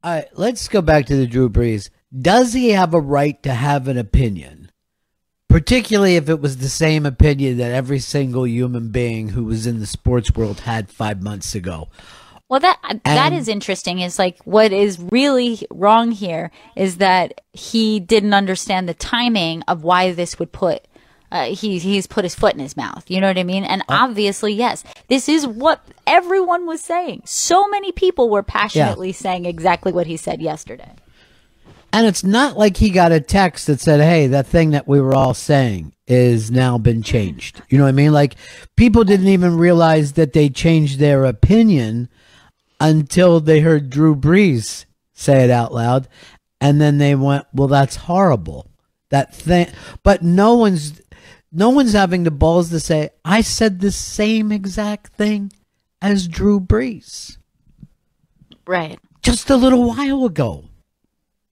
All right, let's go back to the Drew Brees. Does he have a right to have an opinion? Particularly if it was the same opinion that every single human being who was in the sports world had 5 months ago. Well, that is interesting. Is like what is really wrong here is that he didn't understand the timing of why this would put. He's put his foot in his mouth. You know what I mean? And obviously, yes, this is what everyone was saying. So many people were passionately saying exactly what he said yesterday. And it's not like he got a text that said, hey, that thing that we were all saying is now been changed. You know what I mean? Like, people didn't even realize that they changed their opinion until they heard Drew Brees say it out loud. And then they went, well, that's horrible. That thing. But no one's having the balls to say, I said the same exact thing as Drew Brees. Right. Just a little while ago.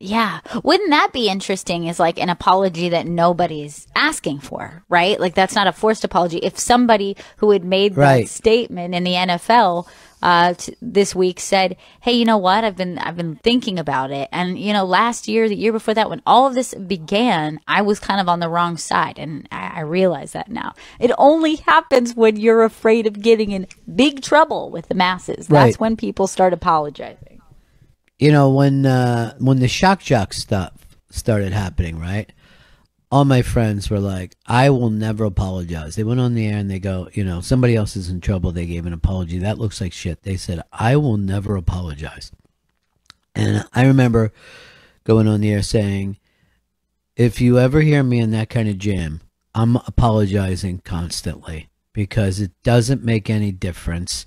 Yeah. Wouldn't that be interesting is like an apology that nobody's asking for, right? Like that's not a forced apology. If somebody who had made that statement in the NFL this week said, hey, you know what? I've been thinking about it. And, you know, last year, the year before that, when all of this began, I was kind of on the wrong side. And I realize that now. It only happens when you're afraid of getting in big trouble with the masses. That's when people start apologizing. You know, when the shock jock stuff started happening, right? All my friends were like, I will never apologize. They went on the air and they go, you know, somebody else is in trouble. They gave an apology. That looks like shit. They said, I will never apologize. And I remember going on the air saying, if you ever hear me in that kind of jam, I'm apologizing constantly because it doesn't make any difference.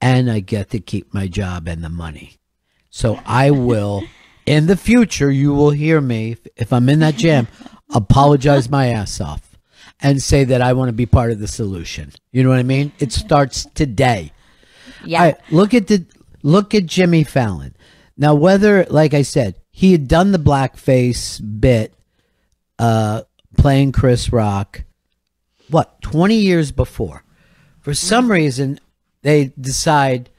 And I get to keep my job and the money. So I will, in the future, you will hear me, if I'm in that jam, apologize my ass off and say that I want to be part of the solution. You know what I mean? It starts today. Yeah. Right, look at Jimmy Fallon. Now, whether, like I said, he had done the blackface bit, playing Chris Rock, 20 years before. For some reason, they decide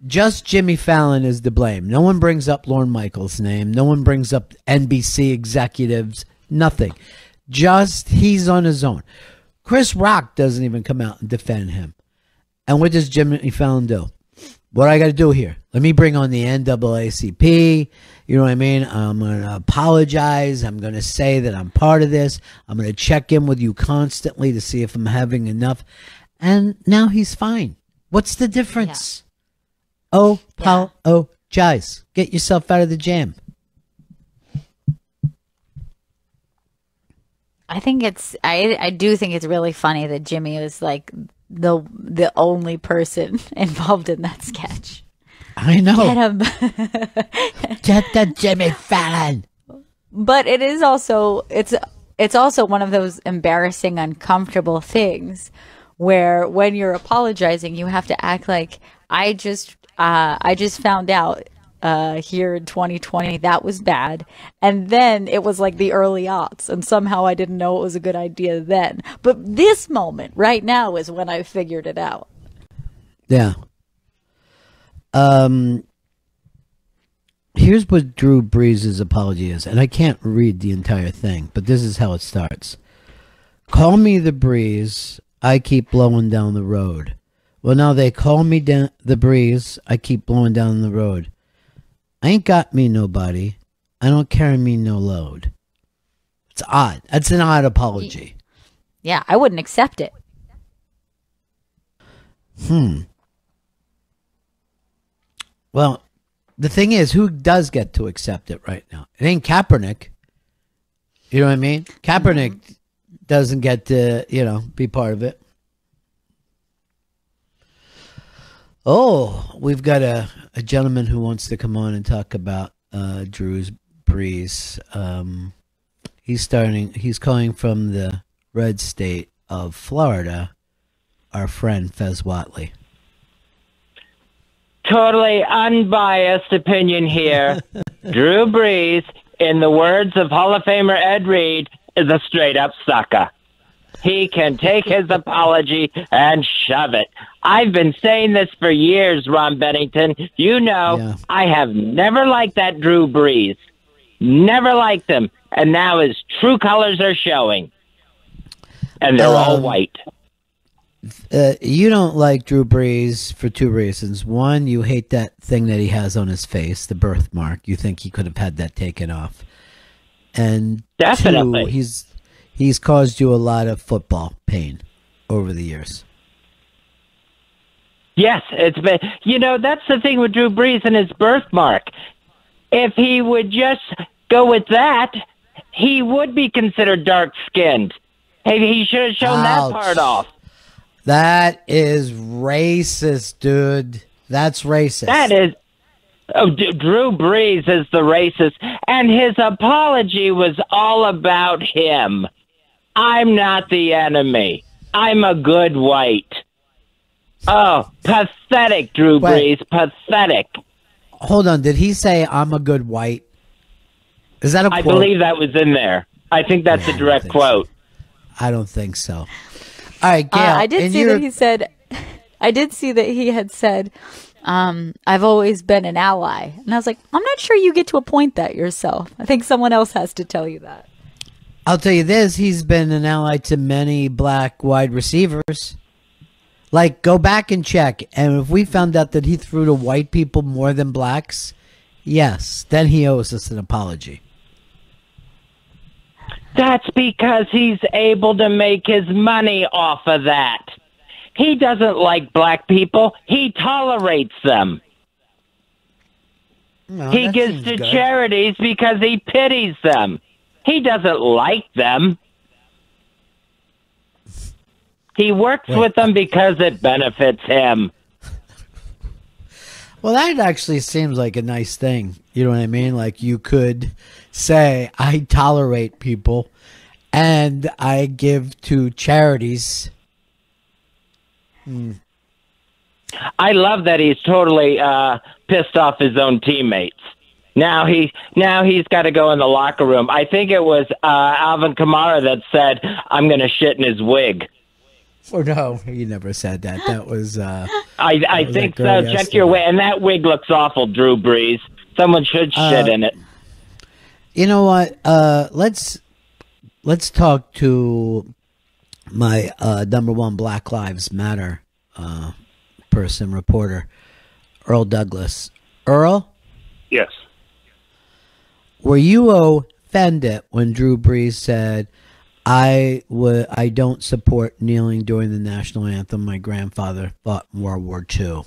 just Jimmy Fallon is to blame. No one brings up Lorne Michaels' name. No one brings up NBC executives. Nothing. Just he's on his own. Chris Rock doesn't even come out and defend him. And what does Jimmy Fallon do? What I got to do here? Let me bring on the NAACP. You know what I mean? I'm going to apologize. I'm going to say that I'm part of this. I'm going to check in with you constantly to see if I'm having enough. And now he's fine. What's the difference? Apologize. Get yourself out of the jam. I think I do think it's really funny that Jimmy was like the only person involved in that sketch. I know. Get him. Get the Jimmy Fallon. But it is also it's also one of those embarrassing, uncomfortable things where when you're apologizing, you have to act like I just found out here in 2020 that was bad, and then it was like the early aughts, and somehow I didn't know it was a good idea then. But this moment right now is when I figured it out. Yeah. Here's what Drew Brees' apology is, and I can't read the entire thing, but this is how it starts. Call me the breeze, I keep blowing down the road. Well, now they call me the breeze, I keep blowing down the road. I ain't got me nobody. I don't carry me no load. It's odd. That's an odd apology. Yeah, I wouldn't accept it. Well, the thing is, who does get to accept it right now? It ain't Kaepernick. You know what I mean? Kaepernick doesn't get to, be part of it. Oh, we've got a gentleman who wants to come on and talk about Drew Brees. He's calling from the red state of Florida, our friend Fez Watley. Totally unbiased opinion here. Drew Brees, in the words of Hall of Famer Ed Reed, is a straight-up sucker. He can take his apology and shove it. I've been saying this for years, Ron Bennington. You know, I have never liked that Drew Brees. Never liked him. And now his true colors are showing. And they're all white. You don't like Drew Brees for two reasons. One, you hate that thing that he has on his face, the birthmark. You think he could have had that taken off. And definitely, two, he's caused you a lot of football pain over the years. Yes, it's been, you know, that's the thing with Drew Brees and his birthmark. If he would just go with that, he would be considered dark-skinned. He should have shown that part off. That is racist, dude. That's racist. That is. Oh, Drew Brees is the racist, and his apology was all about him. I'm not the enemy. I'm a good white. Oh, pathetic, Drew Brees. Pathetic. Hold on. Did he say, I'm a good white? Is that a quote? I believe that was in there. I think that's a direct quote. So. I don't think so. All right, Gail. I did see that he said, I did see that he had said, I've always been an ally. And I was like, I'm not sure you get to appoint that yourself. I think someone else has to tell you that. I'll tell you this. He's been an ally to many black wide receivers. Like, go back and check. And if we found out that he threw to white people more than blacks, yes, then he owes us an apology. That's because he's able to make his money off of that. He doesn't like black people. He tolerates them. No, he gives to charities because he pities them. He doesn't like them. He works with them because it benefits him. Well, that actually seems like a nice thing. You know what I mean? Like, you could say, I tolerate people and I give to charities. I love that he's totally pissed off his own teammates. Now he's got to go in the locker room. I think it was Alvin Kamara that said, I'm going to shit in his wig. Oh, no, he never said that. That was... I think so. Check your wig. And that wig looks awful, Drew Brees. Someone should shit in it. You know what? Let's talk to my number one Black Lives Matter reporter, Earl Douglas. Earl? Yes. Were you offended when Drew Brees said, I don't support kneeling during the national anthem. My grandfather fought in World War II.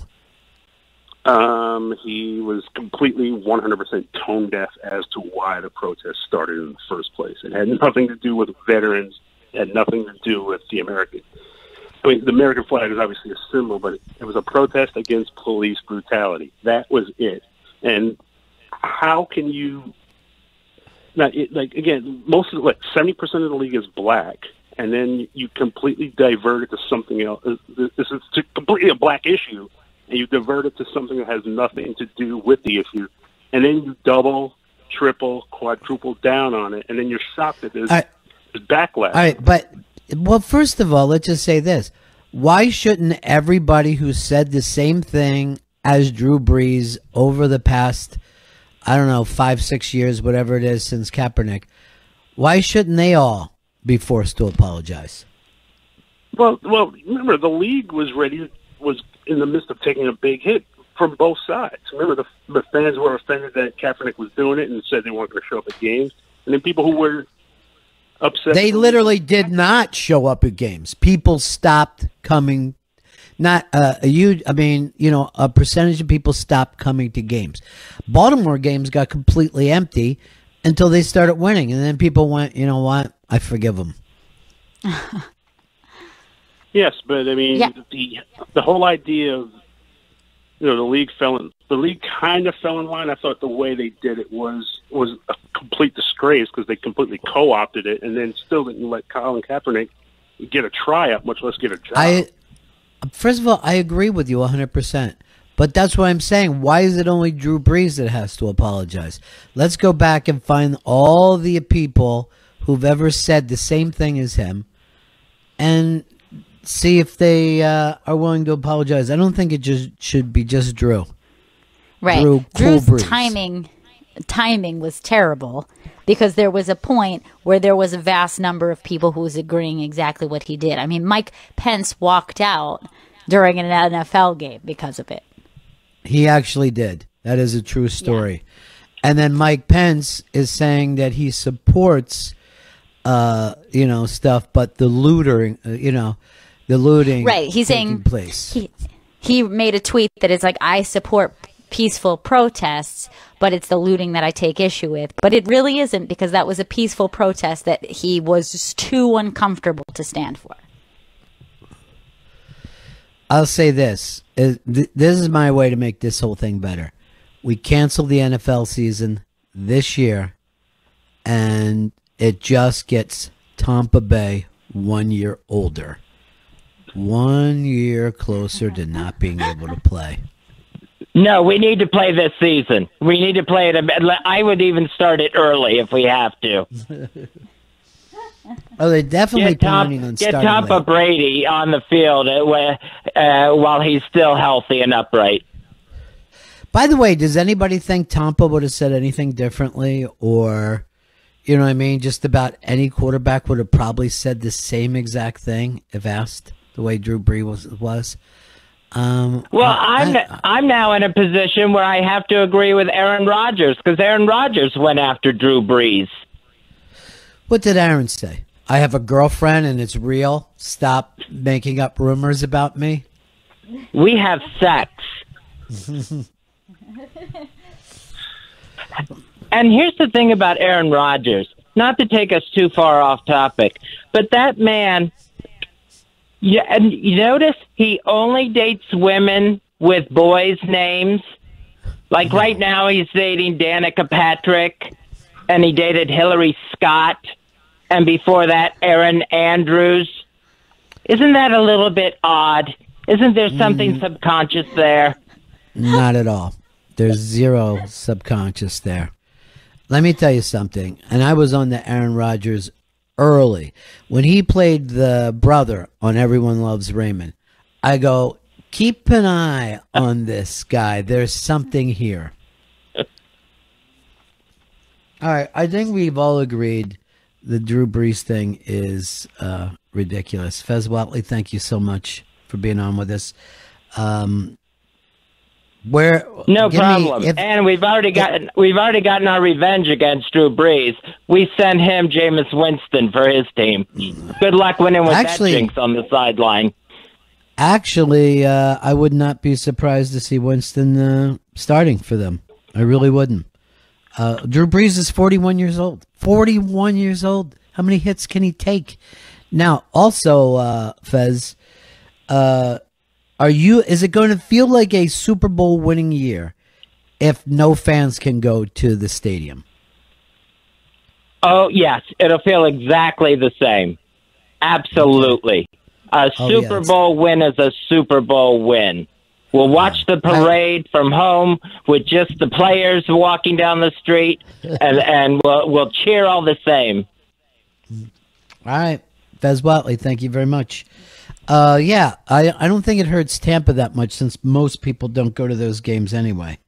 He was completely 100% tone deaf as to why the protest started in the first place. It had nothing to do with veterans. It had nothing to do with the American. I mean, the American flag is obviously a symbol, but it was a protest against police brutality. That was it. And how can you... Now, again, most of 70% of the league is black, and then you completely divert it to something else. This is completely a black issue, and you divert it to something that has nothing to do with the issue, and then you double, triple, quadruple down on it, and then you're shocked that there's backlash. All right, but, well, first of all, let's just say this. Why shouldn't everybody who said the same thing as Drew Brees over the past, I don't know, 5-6 years, whatever it is, since Kaepernick, why shouldn't they all be forced to apologize? Well, remember, the league was in the midst of taking a big hit from both sides. Remember, the fans were offended that Kaepernick was doing it and said they weren't going to show up at games. And then people who were upset... They literally did not show up at games. People stopped coming. A percentage of people stopped coming to games. Baltimore games got completely empty until they started winning. And then people went, you know what? I forgive them. Yes, but I mean, the whole idea of, the league kind of fell in line. I thought the way they did it was a complete disgrace because they completely co-opted it and then still didn't let Colin Kaepernick get a tryout, much less get a job. First of all, I agree with you 100%. But that's what I'm saying. Why is it only Drew Brees that has to apologize? Let's go back and find all the people who've ever said the same thing as him and see if they are willing to apologize. I don't think it just should be just Drew. Right. Drew's timing was terrible because there was a point where there was a vast number of people who was agreeing exactly what he did. I mean, Mike Pence walked out during an NFL game because of it. He actually did. That is a true story. Yeah. And then Mike Pence is saying that he supports, stuff, but the looting, the looting. Right. He's saying place. He made a tweet that is like, I support peaceful protests, but it's the looting that I take issue with. But it really isn't, because that was a peaceful protest that he was just too uncomfortable to stand for. I'll say this. This is my way to make this whole thing better. We cancel the NFL season this year, and it just gets Tompa Bay 1 year older. 1 year closer to not being able to play. No, we need to play this season. We need to play it. I would even start it early if we have to. Oh, they're definitely planning on starting. Get Tompa Brady on the field while he's still healthy and upright. By the way, does anybody think Tompa would have said anything differently? Or, you know what I mean, just about any quarterback would have probably said the same exact thing if asked, the way Drew Brees was? I'm now in a position where I have to agree with Aaron Rodgers, because Aaron Rodgers went after Drew Brees. What did Aaron say? I have a girlfriend and it's real. Stop making up rumors about me. We have sex. And here's the thing about Aaron Rodgers, not to take us too far off topic, but that man, yeah, and you notice he only dates women with boys' names. Like right now he's dating Danica Patrick, and he dated Hillary Scott, and before that Erin Andrews. Isn't that a little bit odd? Isn't there something subconscious there? Not at all. There's zero subconscious there. Let me tell you something, and I was on the Aaron Rodgers early. When he played the brother on Everyone Loves Raymond, I go, keep an eye on this guy. There's something here. All right, I think we've all agreed the Drew Brees thing is ridiculous. Fez Watley, thank you so much for being on with us. No problem. And we've already gotten our revenge against Drew Brees. We sent him Jameis Winston for his team. Good luck winning with that jinx on the sideline. Actually, I would not be surprised to see Winston starting for them. I really wouldn't. Drew Brees is 41 years old. 41 years old. How many hits can he take? Now, also, Fez, is it going to feel like a Super Bowl winning year if no fans can go to the stadium? Oh, yes. It'll feel exactly the same. Absolutely. A Super Bowl win is a Super Bowl win. We'll watch the parade from home with just the players walking down the street, and we'll cheer all the same. All right. Fez Watley, thank you very much. I don't think it hurts Tampa that much, since most people don't go to those games anyway.